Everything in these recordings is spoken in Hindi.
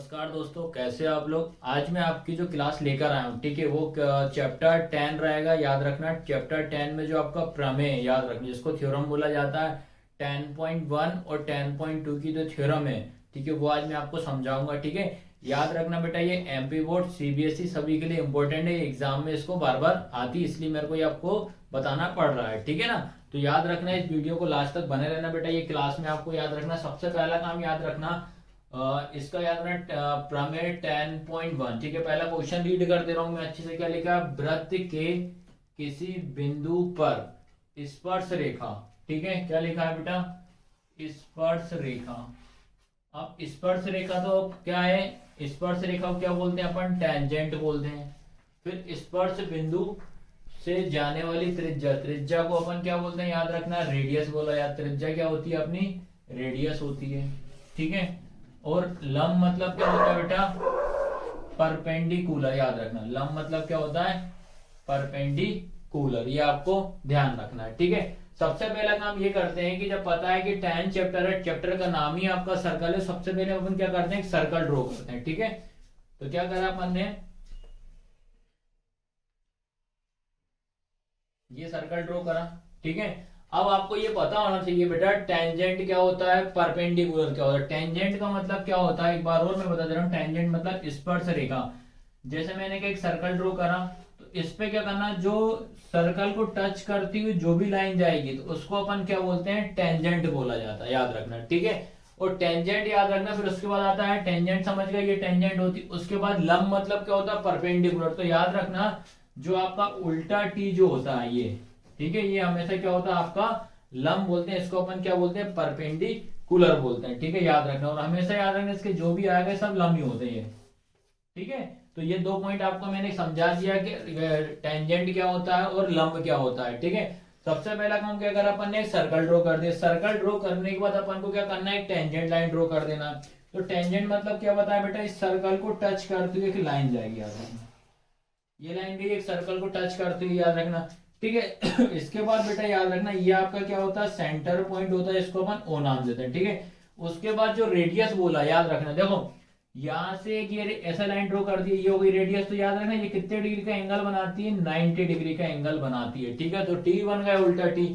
नमस्कार दोस्तों, कैसे आप लोग। आज मैं आपकी जो क्लास लेकर आया हूँ, ठीक है, वो चैप्टर 10 रहेगा। याद रखना, चैप्टर 10 में जो आपका प्रमेय याद रखना, जिसको थ्योरम बोला जाता है। 10.1 और 10.2 की जो थ्योरम है, ठीक है, वो आज मैं आपको समझाऊंगा। ठीक है, याद रखना बेटा, ये एमपी बोर्ड सीबीएसई सभी के लिए इंपॉर्टेंट है। एग्जाम में इसको बार बार आती, इसलिए मेरे को ये आपको बताना पड़ रहा है। ठीक है ना, तो याद रखना, इस वीडियो को लास्ट तक बने रहना बेटा। ये क्लास में आपको याद रखना, सबसे पहला काम याद रखना, इसका याद रखना प्रमेय 10.1। ठीक है, पहला क्वेश्चन रीड कर दे रहा हूं मैं अच्छे से। क्या लिखा, वृत्त के किसी बिंदु पर स्पर्श रेखा। ठीक है, क्या लिखा है बेटा, स्पर्श रेखा। अब स्पर्श रेखा तो क्या है, स्पर्श रेखा को क्या बोलते हैं अपन, टेंजेंट बोलते हैं। फिर स्पर्श बिंदु से जाने वाली त्रिज्या, त्रिज्या को अपन क्या बोलते हैं, याद रखना, रेडियस बोला जाता है। त्रिज्या क्या होती है अपनी, रेडियस होती है। ठीक है, और लंब मतलब क्या होता है बेटा, परपेंडिकुलर। याद रखना, लंब मतलब क्या होता है, परपेंडिकुलर। ये आपको ध्यान रखना है। ठीक है, सबसे पहला काम ये करते हैं कि जब पता है कि 10 चैप्टर है, चैप्टर का नाम ही आपका सर्कल है, सबसे पहले अपन क्या करते हैं, एक सर्कल ड्रॉ करते हैं। ठीक है, तो क्या करा अपन ने, ये सर्कल ड्रॉ करा। ठीक है, अब आपको ये पता होना चाहिए बेटा, टेंजेंट क्या होता है, परपेंडिकुलर क्या होता है। टेंजेंट का मतलब क्या होता है, एक बार और मैं बता दे रहा हूँ। टेंजेंट मतलब स्पर्श रेखा। जैसे मैंने एक सर्कल ड्रॉ करा, तो इस पे क्या करना, जो सर्कल को टच करती हुई जो भी लाइन जाएगी, तो उसको अपन क्या बोलते हैं, टेंजेंट बोला जाता है। याद रखना, ठीक है, और टेंजेंट याद रखना। फिर उसके बाद आता है टेंजेंट, समझ गए, ये टेंजेंट होती। उसके बाद लंब मतलब क्या होता है, परपेंडिकुलर। तो याद रखना, जो आपका उल्टा टी जो होता है ये, ठीक है, ये हमेशा क्या होता है आपका लंब बोलते हैं, इसको अपन क्या बोलते हैं, परपेंडिकुलर बोलते हैं। ठीक है, याद रखना, और हमेशा याद रखना, इसके जो भी आएगा सब लंब ही होते हैं। ठीक है, तो ये दो पॉइंट आपको मैंने समझा दिया कि टेंजेंट क्या होता है और लंब क्या होता है। ठीक है, सबसे पहला काम क्या करा अपन ने, सर्कल ड्रॉ कर दिया। सर्कल ड्रॉ करने के बाद अपन को क्या करना है, एक टेंजेंट लाइन ड्रॉ कर देना। तो टेंजेंट मतलब क्या बताया बेटा, इस सर्कल को टच करते हुए एक लाइन जाएगी। याद रखना, ये लाइन भी एक सर्कल को टच करते हुए, याद रखना। ठीक है, इसके बाद बेटा याद रखना, ये आपका क्या होता है, सेंटर पॉइंट होता है, इसको अपन ओ नाम देते हैं। ठीक है, उसके बाद जो रेडियस बोला, याद रखना, देखो यहां से एक ये ऐसा लाइन ड्रॉ कर दी, ये हो गई रेडियस। तो याद रखना, ये कितने डिग्री का एंगल बनाती है, 90 डिग्री का एंगल बनाती है। ठीक है, तो टी बन गया उल्टा टी।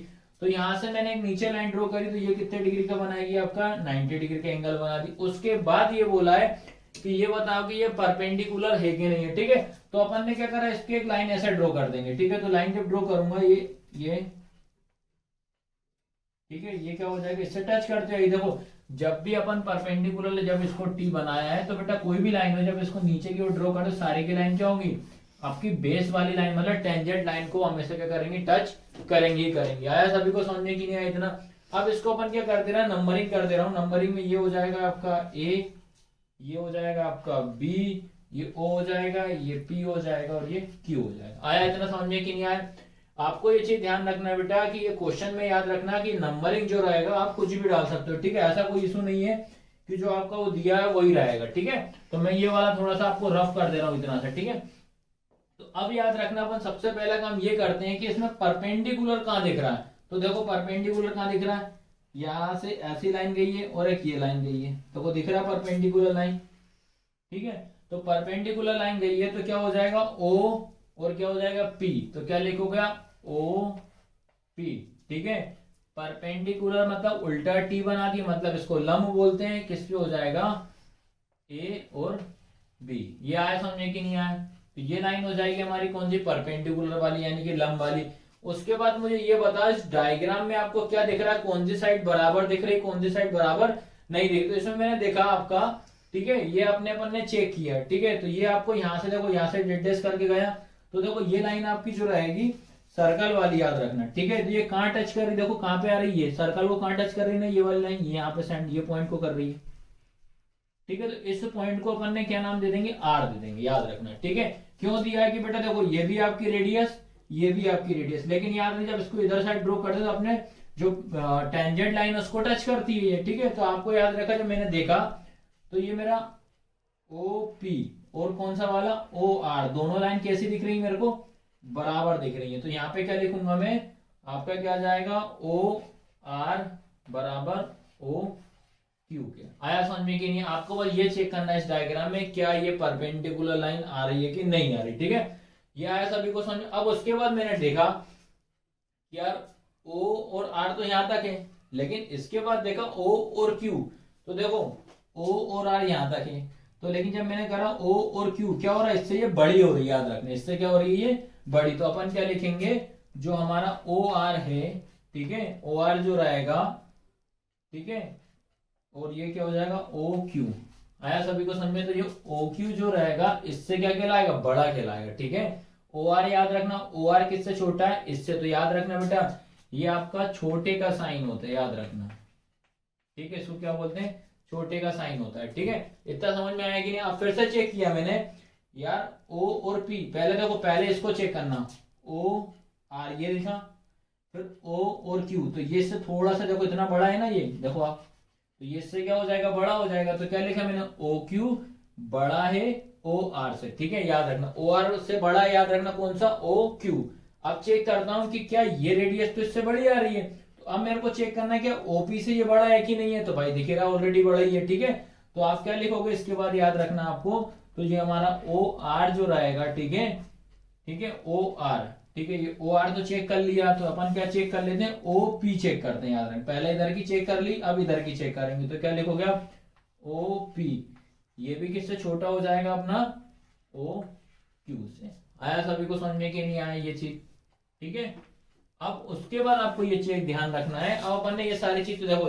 तो यहां से मैंने एक नीचे लाइन ड्रॉ करी, तो ये कितने डिग्री का बनाएगी, आपका 90 डिग्री का एंगल बना दी। उसके बाद ये बोला है कि ये बताओ कि ये परपेंडिकुलर है कि नहीं है। ठीक है, तो अपन ने क्या करा, इसकी एक लाइन ऐसे ड्रॉ कर देंगे। ठीक है, तो लाइन जब ड्रॉ करूंगा, ये ठीक है, ये क्या हो जाएगा, इससे टच करते हैं। देखो, जब भी अपन परपेंडिकुलर जब इसको टी बनाया है, तो बेटा कोई भी लाइन हो, जब इसको नीचे की ओर ड्रॉ करो, सारी की लाइन क्या होगी, आपकी बेस वाली लाइन मतलब टेंजेंट लाइन को हमेशा क्या करेंगे, टच करेंगे ही करेंगे। आया सभी को समझने की नहीं आया इतना। अब इसको अपन क्या कर दे रहा है, नंबरिंग कर दे रहा हूँ। नंबरिंग में ये हो जाएगा आपका ए, ये हो जाएगा आपका बी, ये ओ हो जाएगा, ये पी हो जाएगा, और ये क्यू हो जाएगा। आया इतना समझने की नहीं आया। आपको ये चीज ध्यान रखना है बेटा, कि ये क्वेश्चन में याद रखना कि नंबरिंग जो रहेगा आप कुछ भी डाल सकते हो। ठीक है, ऐसा कोई इशू नहीं है कि जो आपका वो दिया है वही रहेगा। ठीक है, तो मैं ये वाला थोड़ा सा आपको रफ कर दे रहा हूँ इतना सा। ठीक है, तो अब याद रखना, अपन सबसे पहला काम ये करते हैं कि इसमें परपेंडिकुलर कहाँ दिख रहा है। तो देखो परपेंडिकुलर कहाँ दिख रहा है, यहां से ऐसी लाइन गई है और एक ये लाइन गई है, तो वो दिख रहा है परपेंडिकुलर लाइन। ठीक है, तो परपेंडिकुलर लाइन गई है, तो क्या हो जाएगा, ओ, और क्या हो जाएगा, पी। तो क्या लिखोगे आप, ओ पी। ठीक है, परपेंडिकुलर मतलब उल्टा टी बना दी, मतलब इसको लंब बोलते हैं। किस पे हो जाएगा, ए और बी। ये आया समझने की नहीं आया, तो ये लाइन हो जाएगी हमारी कौन सी, परपेंडिकुलर वाली, यानी कि लंब वाली। उसके बाद मुझे ये बता, इस डायग्राम में आपको क्या दिख रहा है, कौन सी साइड बराबर दिख रही है, कौन सी साइड बराबर नहीं दिख रही। तो इसमें मैंने देखा आपका, ठीक है, ये अपने अपन ने चेक किया। ठीक है, तो ये आपको यहां से देखो, यहां से डिटेल्स करके गया, तो देखो ये लाइन आपकी जो रहेगी सर्कल वाली, याद रखना। ठीक है, तो ये कहां टच कर रही, देखो कहां पे आ रही है, सर्कल को कहां टच कर रही है, ये वाली लाइन यहाँ पे सेंड, ये पॉइंट को कर रही है। ठीक है, तो इस पॉइंट को अपन ने क्या नाम दे देंगे, आर दे देंगे। याद रखना, ठीक है, क्यों दिया है कि बेटा देखो, ये भी आपकी रेडियस, ये भी आपकी रेडियस, लेकिन याद नहीं, जब इसको इधर साइड ड्रॉ करते तो अपने जो टेंजेंट लाइन उसको टच करती है। ठीक है, तो आपको याद रखा, जब मैंने देखा तो ये मेरा ओ पी और कौन सा वाला, ओ आर, दोनों लाइन कैसी दिख रही है मेरे को, बराबर दिख रही है। तो यहाँ पे क्या लिखूंगा मैं, आपका क्या आ जाएगा, ओ आर बराबर ओ क्यू के। आया समझ में कि नहीं? आपको बस ये चेक करना है इस डायग्राम में क्या ये परपेंडिकुलर लाइन आ रही है कि नहीं आ रही। ठीक है, ये आया सभी को समझ में। अब उसके बाद मैंने देखा यार ओ और आर तो यहां तक है, लेकिन इसके बाद देखा ओ और क्यू, तो देखो ओ और आर यहां तक है, तो लेकिन जब मैंने करा ओ और क्यू क्या हो रहा है, इससे ये बड़ी हो रही है, याद रखना इससे क्या हो रही है, ये बड़ी। तो अपन क्या लिखेंगे, जो हमारा ओ आर है, ठीक है, ओ आर जो रहेगा, ठीक है, और ये क्या हो जाएगा ओ क्यू। आया सभी को समझ में? तो ये ओ क्यू जो रहेगा इससे क्या कहलाएगा, बड़ा कहलाएगा। ठीक है, ओ आर याद रखना, ओ आर किससे छोटा है, इससे, तो याद रखना बेटा ये आपका छोटे का साइन होता है, याद रखना। ठीक है, इसको क्या बोलते हैं, छोटे का साइन होता है। ठीक है, इतना समझ में आया कि नहीं? अब फिर से चेक किया मैंने यार ओ और पी, पहले देखो, पहले इसको चेक करना, ओ आर ये लिखा, फिर ओ और क्यू, तो ये इससे थोड़ा सा देखो इतना बड़ा है ना, ये देखो आप, तो ये इससे क्या हो जाएगा, बड़ा हो जाएगा। तो क्या लिखा मैंने, ओ क्यू बड़ा है ओ आर से। ठीक है, याद रखना ओ आर से बड़ा है, याद रखना कौन सा, ओ क्यू। अब चेक करता हूं कि क्या ये रेडियस तो इससे बड़ी आ रही है, तो अब मेरे को चेक करना है क्या ओपी से ये बड़ा है कि नहीं है, तो भाई दिख रहा ऑलरेडी बड़ा ही है। ठीक है, तो आप क्या लिखोगे इसके बाद, याद रखना आपको, तो ये हमारा ओ आर जो रहेगा, ठीक है, ठीक है, ओ आर, ठीक है, ये ओ आर तो चेक कर लिया, तो अपन क्या चेक कर लेते हैं, ओ पी चेक करते हैं। याद रखें, पहले इधर की चेक कर ली, अब इधर की चेक करेंगे, तो क्या लिखोगे आप, ओ पी, ये भी किससे छोटा हो जाएगा अपना, ओ क्यू से। आया सभी को समझ में कि नहीं आया ये चीज? ठीक है, अब उसके बाद आपको ये चेक ध्यान रखना है। अब अपन ने ये सारी चीज तो देखो,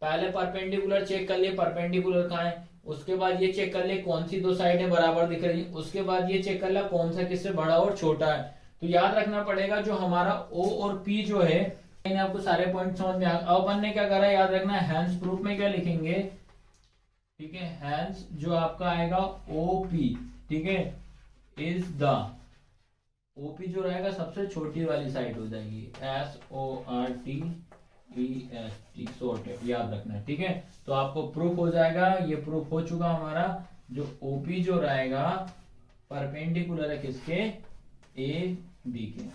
पहले परपेंडिकुलर चेक कर लिए, परपेंडिकुलर कहाँ है, उसके बाद ये चेक कर ले कौन सी दो साइडें बराबर दिख रही है, उसके बाद ये चेक कर लिया कौन सा किससे बड़ा और छोटा है। तो याद रखना पड़ेगा जो हमारा ओ और पी जो है, मैंने आपको सारे पॉइंट समझ में आ। अब अपन ने क्या करा, याद रखना हैंस प्रूफ में क्या लिखेंगे, ठीक है, हैंस जो आपका आएगा ओ पी, ठीक है, इज द, ओपी जो रहेगा सबसे छोटी वाली साइड हो जाएगी, S O R T E S T, sorted, याद रखना। ठीक है, तो आपको प्रूफ हो जाएगा, ये प्रूफ हो चुका हमारा, जो ओपी जो रहेगा परपेंडिकुलर है किसके, ए बी के।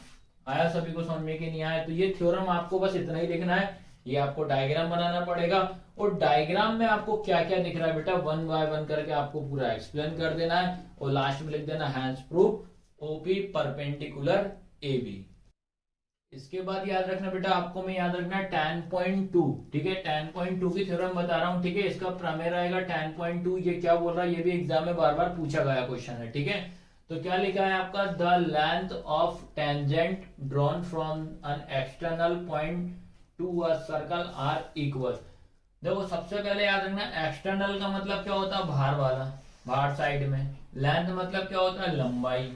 आया सभी को समझ में कि नहीं आया? तो ये थ्योरम आपको बस इतना ही लिखना है, ये आपको डायग्राम बनाना पड़ेगा, और डायग्राम में आपको क्या क्या दिख रहा है बेटा, वन बाय वन करके आपको पूरा एक्सप्लेन कर देना है, और लास्ट में लिख देना hence proof OP perpendicular A B. इसके बाद याद रखना बेटा, आपको मैं याद रखना 10.2, ठीक है, 10.2 की थ्योरम बता रहा हूं। ठीक है, इसका प्रमेय रहेगा 10.2, ये क्या बोल रहा है, ये भी एग्जाम में बार बार पूछा गया क्वेश्चन है। ठीक है, तो क्या लिखा है आपका, the length of tangent drawn from an external point to a circle are equal. देखो सबसे पहले याद रखना, एक्सटर्नल का मतलब क्या होता है, बाहर वाला, बाहर साइड में। लेंथ मतलब क्या होता है, लंबाई।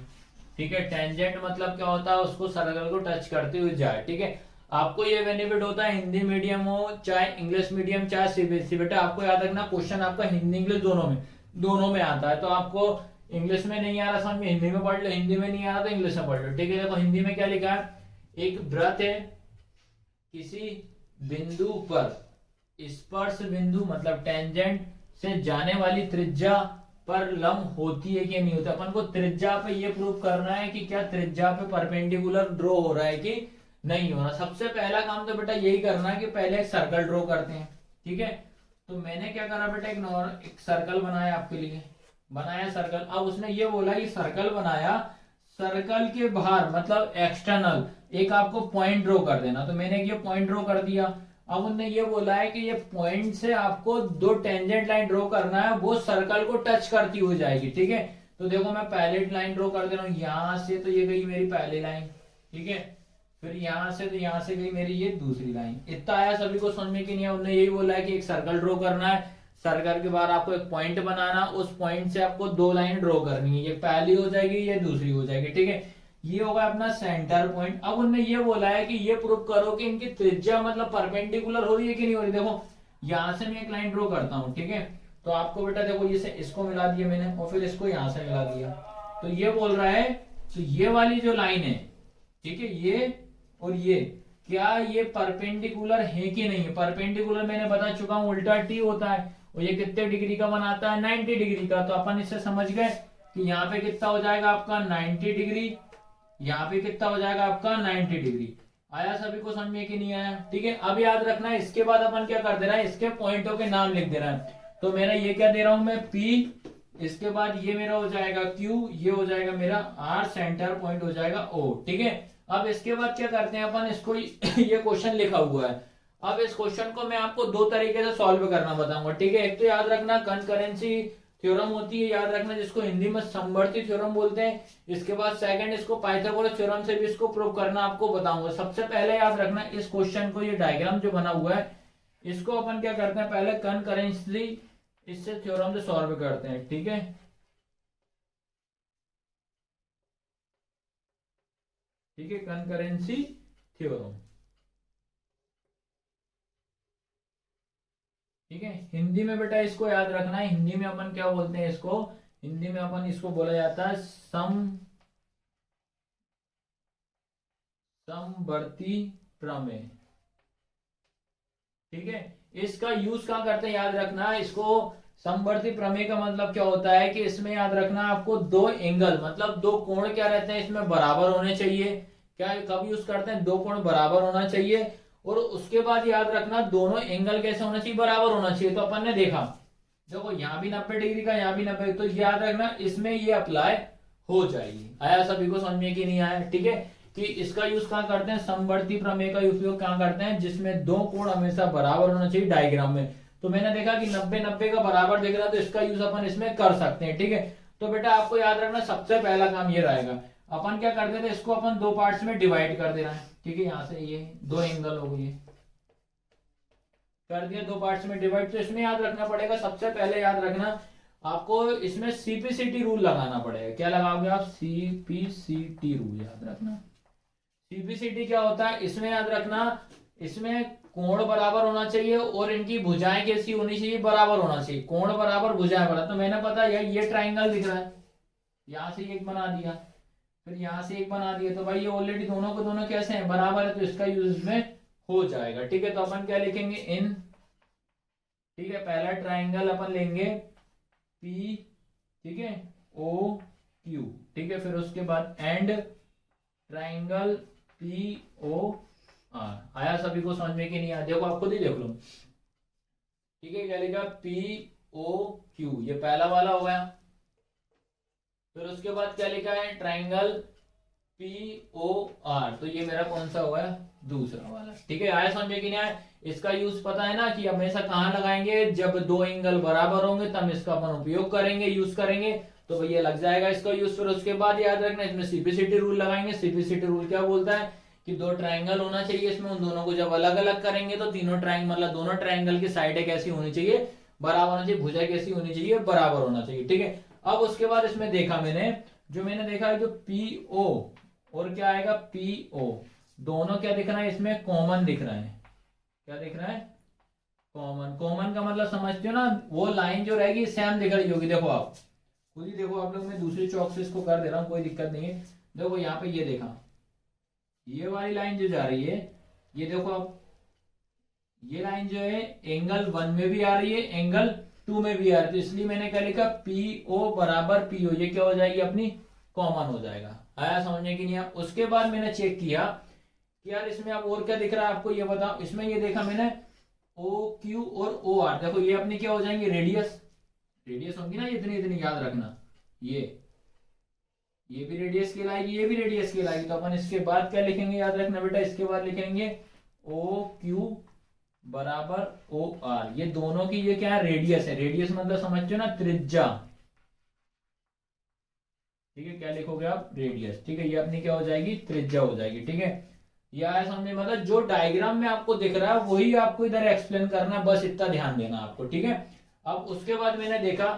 ठीक है, टेंजेंट मतलब क्या होता है, उसको सर्कल को टच करते हुए जाए। ठीक है, आपको ये बेनिफिट होता है हिंदी मीडियम हो चाहे इंग्लिश मीडियम चाहे सीबीएसई, बेटा आपको याद रखना क्वेश्चन आपका हिंदी इंग्लिश दोनों में आता है। तो आपको इंग्लिश में नहीं आ रहा समझ में, हिंदी में पढ़ लो, हिंदी में नहीं आ रहा तो इंग्लिश में पढ़ लो। ठीक है, देखो हिंदी में क्या लिखा है, एक वृत्त है, किसी बिंदु पर स्पर्श बिंदु मतलब टेंजेंट से जाने वाली त्रिज्या पर लंब होती है कि नहीं होती। अपन को त्रिज्या पे ये प्रूव करना है कि क्या त्रिज्या पे परपेंडिकुलर ड्रॉ हो रहा है कि नहीं हो रहा। सबसे पहला काम तो बेटा यही करना है कि पहले एक सर्कल ड्रॉ करते हैं। ठीक है, तो मैंने क्या करा बेटा, एक सर्कल बनाया आपके लिए, बनाया सर्कल। अब उसने ये बोला कि सर्कल बनाया, सर्कल के बाहर मतलब एक्सटर्नल एक आपको पॉइंट ड्रॉ कर देना। तो मैंने ये पॉइंट ड्रॉ कर दिया। अब उन्होंने ये बोला है कि ये पॉइंट से आपको दो टेंजेंट लाइन ड्रॉ करना है, वो सर्कल को टच करती हुई जाएगी। ठीक है, तो देखो मैं पहले लाइन ड्रॉ कर दे रहा हूँ, यहां से तो ये गई मेरी पहली लाइन, ठीक है, फिर यहां से तो यहां से गई मेरी ये दूसरी लाइन। इतना आया सभी को समझ में कि नहीं? उन्होंने यही बोला है कि एक सर्कल ड्रॉ करना है, सर्कल के बाद आपको एक पॉइंट बनाना, उस पॉइंट से आपको दो लाइन ड्रॉ करनी है, ये पहली हो जाएगी ये दूसरी हो जाएगी। ठीक है, ये होगा अपना सेंटर पॉइंट। अब उन्होंने ये बोला है कि ये प्रूव करो कि इनकी त्रिज्या मतलब परपेंडिकुलर हो रही है कि नहीं हो रही। देखो यहां से मैं एक लाइन ड्रॉ करता हूं, ठीक है, तो आपको बेटा देखो ये से इसको मिला दिया मैंने और फिर इसको यहां से मिला दिया, तो ये बोल रहा है तो ये वाली जो लाइन है, ठीक है, ये और ये क्या ये परपेंडिकुलर है कि नहीं है। परपेंडिकुलर मैंने बता चुका हूं उल्टा टी होता है, और ये कितने डिग्री का बनाता है, 90 डिग्री का। तो अपन इससे समझ गए कि यहाँ पे कितना हो जाएगा आपका 90 डिग्री, यहाँ पे कितना हो जाएगा आपका 90 डिग्री। आया सभी को समझ में कि नहीं आया? ठीक है, अब याद रखना इसके बाद अपन क्या कर दे रहा है, इसके पॉइंटों के नाम लिख दे रहा है। तो मेरा ये क्या दे रहा हूं मैं, P, इसके बाद ये मेरा हो जाएगा Q, ये हो जाएगा मेरा R, सेंटर पॉइंट हो जाएगा O। ठीक है, अब इसके बाद क्या करते हैं अपन, इसको ये क्वेश्चन लिखा हुआ है। अब इस क्वेश्चन को मैं आपको दो तरीके से सॉल्व करना बताऊंगा। ठीक है, एक तो याद रखना कंकरेंसी थ्योरम होती है, याद रखना, जिसको हिंदी में समवर्ती थ्योरम बोलते हैं। इसके बाद सेकंड इसको पाइथागोरस थ्योरम से भी इसको प्रूव करना आपको बताऊंगा। सबसे पहले याद रखना इस क्वेश्चन को, ये डायग्राम जो बना हुआ है इसको अपन क्या करते हैं, पहले कंकरेंसी इससे थ्योरम से सॉल्व करते हैं। ठीक है, ठीक है, कंकरेंसी थ्योरम। ठीक है, हिंदी में बेटा इसको याद रखना है, हिंदी में अपन क्या बोलते हैं इसको, हिंदी में अपन इसको बोला जाता है समवर्ती प्रमेय। ठीक है, इसका यूज कहाँ करते हैं याद रखना इसको। समवर्ती प्रमेय का मतलब क्या होता है कि इसमें याद रखना आपको दो एंगल, मतलब दो कोण क्या रहते हैं इसमें बराबर होने चाहिए। क्या कब यूज करते हैं, दो कोण बराबर होना चाहिए। और उसके बाद याद रखना दोनों एंगल कैसे होना चाहिए, बराबर होना चाहिए। तो अपन ने देखा, देखो यहाँ भी 90 डिग्री का, यहाँ भी 90, तो याद रखना इसमें ये अप्लाई हो जाएगी। आया सभी को समझ में कि नहीं आया? ठीक है, कि इसका यूज कहाँ करते हैं, समवर्ती प्रमेय का उपयोग कहाँ करते हैं, जिसमें दो कोण हमेशा बराबर होना चाहिए डायग्राम में। तो मैंने देखा कि 90-90 का बराबर दिख रहा है, तो इसका यूज अपन इसमें कर सकते हैं। ठीक है, तो बेटा आपको याद रखना सबसे पहला काम ये रहेगा, अपन क्या करते थे, इसको अपन दो पार्ट्स में डिवाइड कर देना है। ठीक है, यहाँ से ये दो एंगल हो गई, कर दिया दो पार्ट्स में डिवाइड। तो इसमें याद रखना पड़ेगा, सबसे पहले याद रखना आपको इसमें सीपीसीटी रूल लगाना पड़ेगा। क्या लगाओगे आप, सीपीसीटी रूल, याद रखना। सीपीसीटी क्या होता है, इसमें याद रखना इसमें कोण बराबर होना चाहिए और इनकी भुजाएं कैसी होनी चाहिए, बराबर होना चाहिए। कोण बराबर, भुजाएं बराबर। तो मैंने पता ये ट्राइंगल दिख रहा है, यहां से एक बना दिया, फिर यहां से एक बना दिया, तो भाई ये ऑलरेडी दोनों को दोनों कैसे हैं, बराबर है, तो इसका यूज में हो जाएगा। ठीक है, तो अपन क्या लिखेंगे, इन, ठीक है, पहला ट्राइंगल अपन लेंगे पी, ठीक है, ओ क्यू। ठीक है, फिर उसके बाद and triangle P O R. आया सभी को समझ में कि नहीं आया? देखो आप खुद ही देख लो। ठीक है, क्या लिखा, पी ओ क्यू, ये पहला वाला हो गया। फिर उसके बाद क्या लिखा है, ट्राइंगल पी ओ आर, तो ये मेरा कौन सा होगा, दूसरा वाला। ठीक है, आया समझ में कि नहीं आया? इसका यूज पता है ना कि हमेशा कहाँ लगाएंगे, जब दो एंगल बराबर होंगे तब इसका अपन उपयोग करेंगे, यूज करेंगे। तो भैया लग जाएगा इसका यूज। फिर उसके बाद याद रखना इसमें सीपीसीटी रूल लगाएंगे। सीपीसीटी रूल क्या बोलता है कि दो ट्राइंगल होना चाहिए, इसमें उन दोनों को जब अलग अलग करेंगे तो तीनों ट्राइंगल, मतलब दोनों ट्राइंगल की साइडें कैसी होनी चाहिए, बराबर होना चाहिए। भुजा कैसी होनी चाहिए, बराबर होना चाहिए। ठीक है, अब उसके बाद इसमें देखा मैंने देखा है जो पीओ और क्या आएगा, पीओ, दोनों क्या दिख रहा है इसमें, कॉमन दिख रहा है। क्या दिख रहा है, कॉमन। कॉमन का मतलब समझते हो ना, वो लाइन जो रहेगी सेम दिख रही होगी। देखो आप खुद ही देखो, आप लोग, मैं दूसरी चौक से इसको कर दे रहा हूँ, कोई दिक्कत नहीं है। देखो यहाँ पे ये देखा, ये वाली लाइन जो जा रही है, ये देखो आप, ये लाइन जो है एंगल 1 में भी आ रही है, एंगल 2 में भी आ रही है। तो इसलिए मैंने क्या लिखा, पीओ बराबर पीओ, ये क्या हो जाएगी अपनी, कॉमन हो जाएगा। आया समझने की नहीं? उसके बाद मैंने चेक किया कि यार इसमें अब और क्या दिख रहा है आपको, ये बताओ। इसमें ये देखा मैंने ओ क्यू और ओ आर, देखो ये अपनी क्या हो जाएंगे, रेडियस। रेडियस होंगी ना इतनी इतनी, याद रखना। ये भी रेडियस कहलाएगी, ये भी रेडियस कहलाएगी। तो अपन इसके बाद क्या लिखेंगे, याद रखना बेटा, इसके बाद लिखेंगे ओ क्यू बराबर ओ आर। ये दोनों की ये क्या है, रेडियस है। रेडियस मतलब समझते हो ना, त्रिज्या। ठीक है, क्या लिखोगे आप, रेडियस। ठीक है, ये अपनी क्या हो जाएगी, त्रिज्या हो जाएगी। ठीक है, ये आया समझ, मतलब जो डायग्राम में आपको दिख रहा है वही आपको इधर एक्सप्लेन करना है, बस इतना ध्यान देना आपको। ठीक है, अब उसके बाद मैंने देखा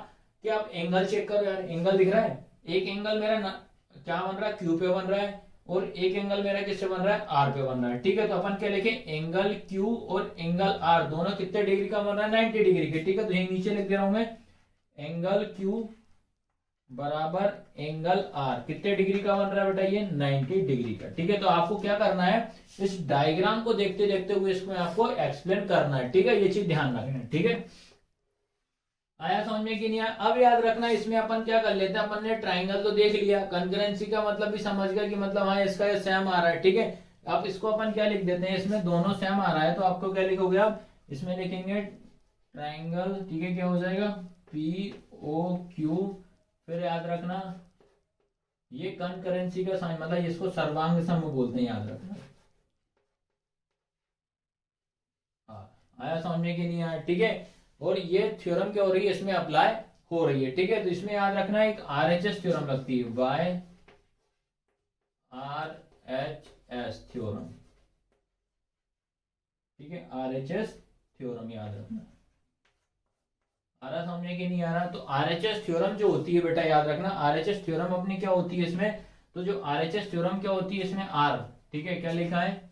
कि आप एंगल चेक करो यार, एंगल दिख रहा है। एक एंगल मेरा क्या बन रहा है, क्यू पे बन रहा है, और एक एंगल मेरा किससे बन रहा है, आर पे बन रहा है। ठीक है, तो अपन क्या लिखे, एंगल क्यू और एंगल आर दोनों कितने डिग्री का बन रहा है, 90 डिग्री के। ठीक है, तो यही नीचे लिख दे रहा हूं मैं, एंगल क्यू बराबर एंगल आर कितने डिग्री का बन रहा है बेटा, ये 90 डिग्री का। ठीक है, तो आपको क्या करना है, इस डायग्राम को देखते देखते हुए इसको आपको एक्सप्लेन करना है। ठीक है, ये चीज ध्यान रखना है। ठीक है, आया समझ में कि नहीं आया? अब याद रखना इसमें अपन क्या कर लेते हैं, अपन ने ट्राइंगल तो देख लिया, कंकरेंसी का मतलब भी समझ गया कि मतलब हाँ इसका ये सेम आ रहा है। ठीक है, अब इसको अपन क्या लिख देते हैं, इसमें दोनों सेम आ रहा है तो आपको क्या लिखोगे आप, इसमें लिखेंगे ट्राइंगल, ठीक है, क्या हो जाएगा पी ओ क्यू। फिर याद रखना ये कंकरेंसी का साइन, मतलब इसको सर्वांग सम बोलते हैं, याद रखना। आया समझ में कि नहीं आया, ठीक है। और ये थ्योरम क्या हो रही है, इसमें अप्लाई हो रही है, ठीक है। तो इसमें याद रखना एक आरएचएस थ्योरम लगती है, why R H S theorem, ठीक है, आरएचएस थ्योरम याद रखना। आ रहा समझ में कि नहीं आ रहा, तो आरएचएस थ्योरम जो होती है बेटा याद रखना, आरएचएस थ्योरम अपनी क्या होती है इसमें, तो जो आरएचएस थ्योरम क्या होती है इसमें आर, ठीक है, क्या लिखा है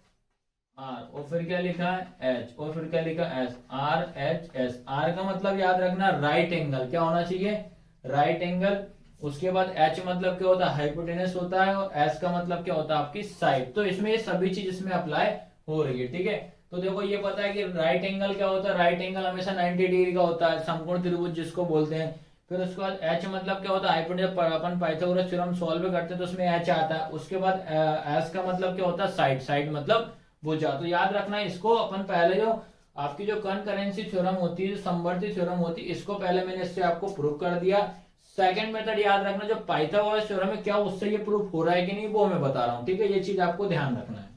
आर, और फिर क्या लिखा है एच, और फिर क्या लिखा S, R H S. R का मतलब याद रखना राइट एंगल, क्या होना चाहिए राइट एंगल। उसके बाद एच मतलब क्या होता है हाइपोटेनस होता है, और एस का मतलब क्या होता है आपकी साइड। तो इसमें ये सभी चीज इसमें अप्लाई हो रही है, ठीक है। तो देखो ये पता है कि राइट एंगल क्या होता है, राइट एंगल हमेशा 90 डिग्री का होता है, समकोण त्रिभुज जिसको बोलते हैं। फिर उसके बाद एच मतलब क्या होता है हाइपोटेनस, जब अपन पाइथागोरस थ्योरम सॉल्व करते हैं तो उसमें एच आता है। उसके बाद एस का मतलब क्या होता है साइड, साइड मतलब भुजा। तो याद रखना इसको अपन पहले जो आपकी जो कंकरेंसी थ्योरम होती है, जो समवर्ती थ्योरम होती है, इसको पहले मैंने इससे आपको प्रूव कर दिया। सेकंड मेथड याद रखना जो पाइथागोरस थ्योरम है, क्या उससे ये प्रूफ हो रहा है कि नहीं वो मैं बता रहा हूं, ठीक है। ये चीज आपको ध्यान रखना है,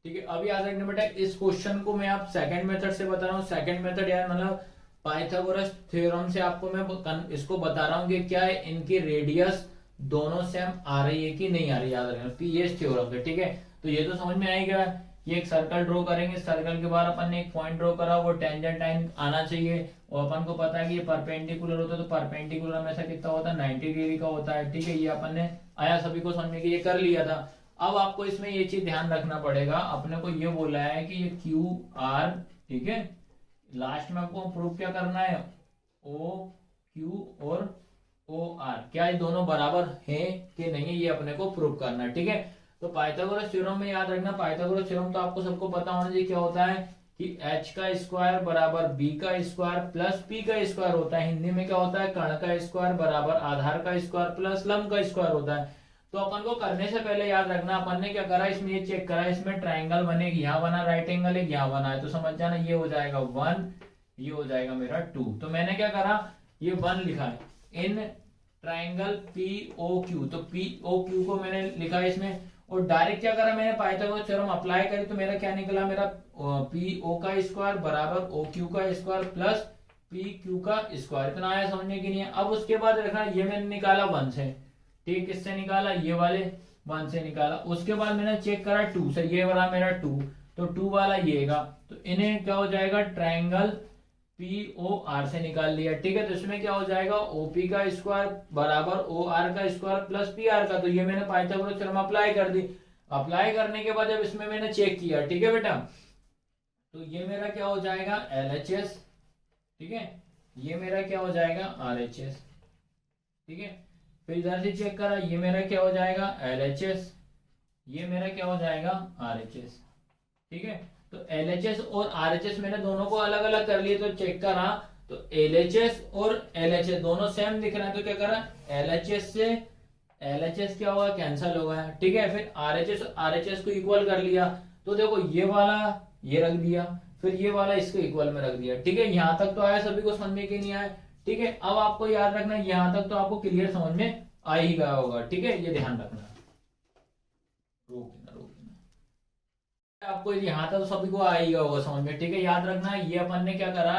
ठीक है। अब याद रखना बेटा इस क्वेश्चन को मैं आप सेकंड मेथड से बता रहा हूँ। सेकंड मेथड यार मतलब पाइथागोरस थ्योरम से आपको मैं इसको बता रहा हूँ कि क्या है इनकी रेडियस दोनों सेम आ रही है कि नहीं आ रही, याद रखना पीएस थ्योरम से, ठीक है। तो ये तो समझ में आएगा, ये एक सर्कल ड्रॉ करेंगे, सर्कल के बाद अपन ने एक पॉइंट ड्रॉ करा, वो टेंजेंट लाइन आना चाहिए, और अपन को पता है कि ये परपेंडिकुलर होता है, तो परपेंडिकुलर हमेशा कितना होता है 90 डिग्री का होता है, ठीक है। ये अपन ने आया सभी को समझ में कि ये कर लिया था। अब आपको इसमें ये चीज ध्यान रखना पड़ेगा, अपने को ये बोला है कि ये क्यू आर, ठीक है, लास्ट में आपको प्रूफ क्या करना है ओ क्यू और ओ आर, क्या ये दोनों बराबर हैं कि नहीं है, ये अपने को प्रूव करना है, ठीक है। तो पाइथागोरस थ्योरम में याद रखना, पाइथागोरस थ्योरम तो आपको सबको पता होना चाहिए क्या होता है कि h का स्क्वायर बराबर b का स्क्वायर प्लस p का स्क्वायर होता है। हिंदी में क्या होता है कर्ण का स्क्वायर बराबर आधार का स्क्वायर प्लस लंब का स्क्वायर होता है। तो अपन को करने से पहले याद रखना अपन ने क्या करा, इसमें ये चेक करा, इसमें ट्राइंगल बनेगी, यहाँ बना राइट एंगल एक यहाँ बना है, तो समझ जाना ये हो जाएगा 1, ये हो जाएगा मेरा 2। तो मैंने क्या करा ये 1 लिखा है in triangle P O Q, तो पी ओ क्यू को मैंने लिखा है इसमें, और डायरेक्ट क्या करा मैंने पाइथागोरस थ्योरम अप्लाई करी, तो मेरा क्या निकला, मेरा पी ओ का स्क्वायर बराबर ओ क्यू का स्क्वायर प्लस पी क्यू का स्क्वायर। इतना आया समझने की नहीं है। अब उसके बाद रखना ये मैंने निकाला 1 से, ठीक, किससे निकाला ये वाले 1 से निकाला। उसके बाद मैंने चेक करा 2 से, ये वाला मेरा 2, तो 2 वाला येगा, तो इन्हें क्या हो जाएगा ट्राइंगल पी ओ आर से निकाल लिया, ठीक है। तो इसमें क्या हो जाएगा ओपी का स्क्वायर बराबर ओ आर का स्क्वायर प्लस पी आर का, तो ये मैंने पाइथागोरस थ्योरम अप्लाई कर दी। अप्लाई करने के बाद जब इसमें मैंने चेक किया, ठीक है बेटा, तो ये मेरा क्या हो जाएगा एलएचएस, ठीक है, ये मेरा क्या हो जाएगा आरएचएस, ठीक है। फिर इधर से चेक करा, ये मेरा क्या हो जाएगा एलएचएस, ये मेरा क्या हो जाएगा आरएचएस, ठीक है। तो एलएचएस और आरएचएस मैंने दोनों को अलग अलग कर लिए, तो चेक करा तो एलएचएस और एलएचएस दोनों सेम दिख रहे हैं, तो क्या करा एलएचएस से एलएचएस क्या होगा कैंसिल हो गया, ठीक है। फिर आरएचएस आरएचएस को इक्वल कर लिया, तो देखो ये वाला ये रख दिया, फिर ये वाला इसको इक्वल में रख दिया, ठीक है। यहां तक तो आया सभी को समझ में कि नहीं आया, ठीक है। अब आपको याद रखना यहां तक तो आपको क्लियर समझ में आ ही गया होगा, ठीक है, ये ध्यान रखना। रोक आपको यहाँ तक तो सभी को आएगा होगा समझ में, ठीक है। याद रखना ये अपन ने क्या करा,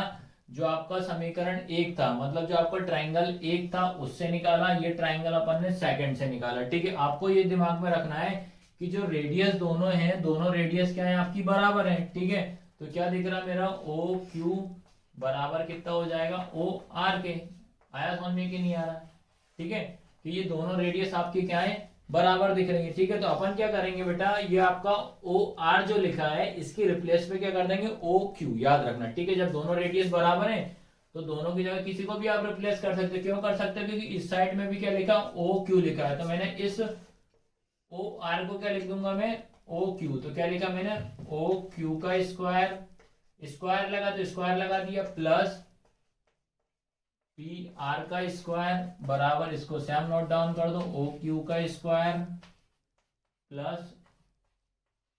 जो आपका समीकरण 1 था, मतलब जो आपका ट्राइंगल 1 था उससे निकाला, ये ट्राइंगल अपन ने सेकंड से निकाला, ठीक है। आपको ये दिमाग में रखना है कि जो रेडियस दोनों हैं, दोनों रेडियस क्या है आपकी बराबर है, ठीक है। तो क्या दिख रहा मेरा ओ क्यू बराबर कितना हो जाएगा ओ आर के, आया समझ में कि नहीं आ रहा, ठीक है। कि ये दोनों रेडियस आपकी क्या है बराबर दिख रही है, ठीक है। तो अपन क्या करेंगे बेटा, ये आपका ओ आर जो लिखा है इसकी रिप्लेस पे क्या कर देंगे ओ क्यू, याद रखना, ठीक है। जब दोनों रेडियस बराबर है तो दोनों की जगह किसी को भी आप रिप्लेस कर सकते, क्यों कर सकते हैं, क्योंकि इस साइड में भी क्या लिखा ओ क्यू लिखा है, तो मैंने इस ओ आर को क्या लिख दूंगा मैं ओ क्यू, तो क्या लिखा मैंने ओ क्यू का स्क्वायर, स्क्वायर लगा तो स्क्वायर लगा दिया प्लस पी आर का स्क्वायर बराबर, इसको सेम नोट डाउन कर दो ओ क्यू का स्क्वायर प्लस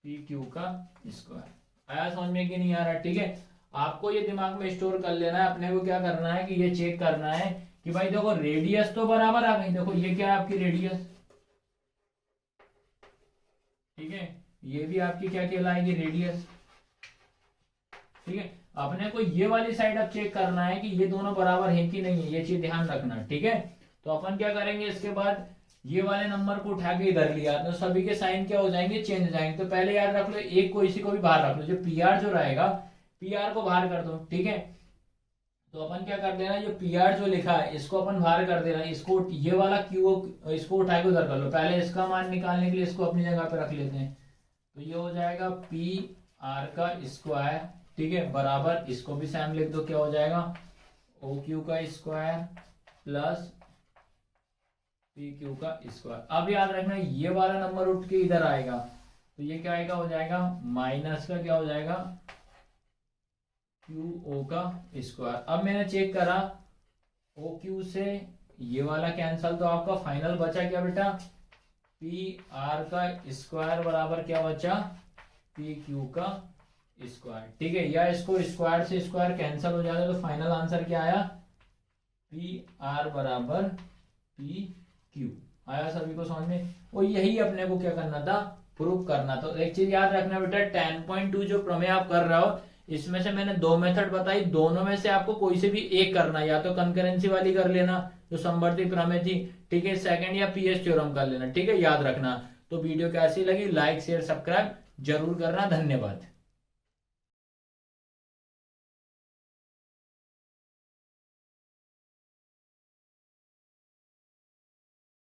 पी क्यू का स्क्वायर। आया समझ में कि नहीं आ रहा? ठीक है, आपको ये दिमाग में स्टोर कर लेना है। अपने को क्या करना है कि ये चेक करना है कि भाई देखो रेडियस तो बराबर आ गई। देखो ये क्या है आपकी रेडियस, ठीक है, ये भी आपकी क्या कहलाएगी रेडियस। ठीक है, अपने को ये वाली साइड अब चेक करना है कि ये दोनों बराबर हैं कि नहीं है, ये चीज ध्यान रखना। ठीक है, तो अपन क्या करेंगे, इसके बाद ये वाले नंबर को उठा के इधर लिया तो सभी के साइन क्या हो जाएंगे, चेंज हो जाएंगे। तो पहले याद रख लो, एक को इसी को भी बाहर रख लो, जो पी आर जो रहेगा पी आर को बाहर कर दो। ठीक है, तो अपन क्या कर देना, जो पी आर जो लिखा है इसको अपन बाहर कर देना, इसको ये वाला क्यू इसको उठा के उधर कर लो। पहले इसका मान निकालने के लिए इसको अपनी जगह पे रख लेते हैं, तो ये हो जाएगा पी आर का स्क्वायर। ठीक है, बराबर इसको भी सेम लिख दो, क्या हो जाएगा ओ क्यू का स्क्वायर प्लस पी क्यू का स्क्वायर। अब याद रखना ये वाला नंबर उठ के इधर आएगा तो ये क्या आएगा, हो जाएगा माइनस का क्या हो जाएगा क्यू ओ का स्क्वायर। अब मैंने चेक करा ओ क्यू से ये वाला कैंसल, तो आपका फाइनल बचा क्या बेटा, पी आर का स्क्वायर बराबर क्या बचा, पी क्यू का स्क्वायर। ठीक है, या इसको स्क्वायर से स्क्वायर कैंसल हो जाएगा, तो फाइनल आंसर क्या आया, पी आर बराबर पी क्यू। आया सभी को समझ में? और यही अपने को क्या करना था, प्रूव करना। तो एक चीज याद रखना बेटा, 10.2 जो प्रमेय आप कर रहे हो इसमें से मैंने दो मेथड बताई, दोनों में से आपको कोई से भी एक करना, या तो कंकरेंसी वाली कर लेना जो समवर्ती प्रमेय थी, ठीक है, सेकंड या पीएस थ्योरम कर लेना। ठीक है, याद रखना। तो वीडियो कैसी लगी, लाइक शेयर सब्सक्राइब जरूर करना। धन्यवाद।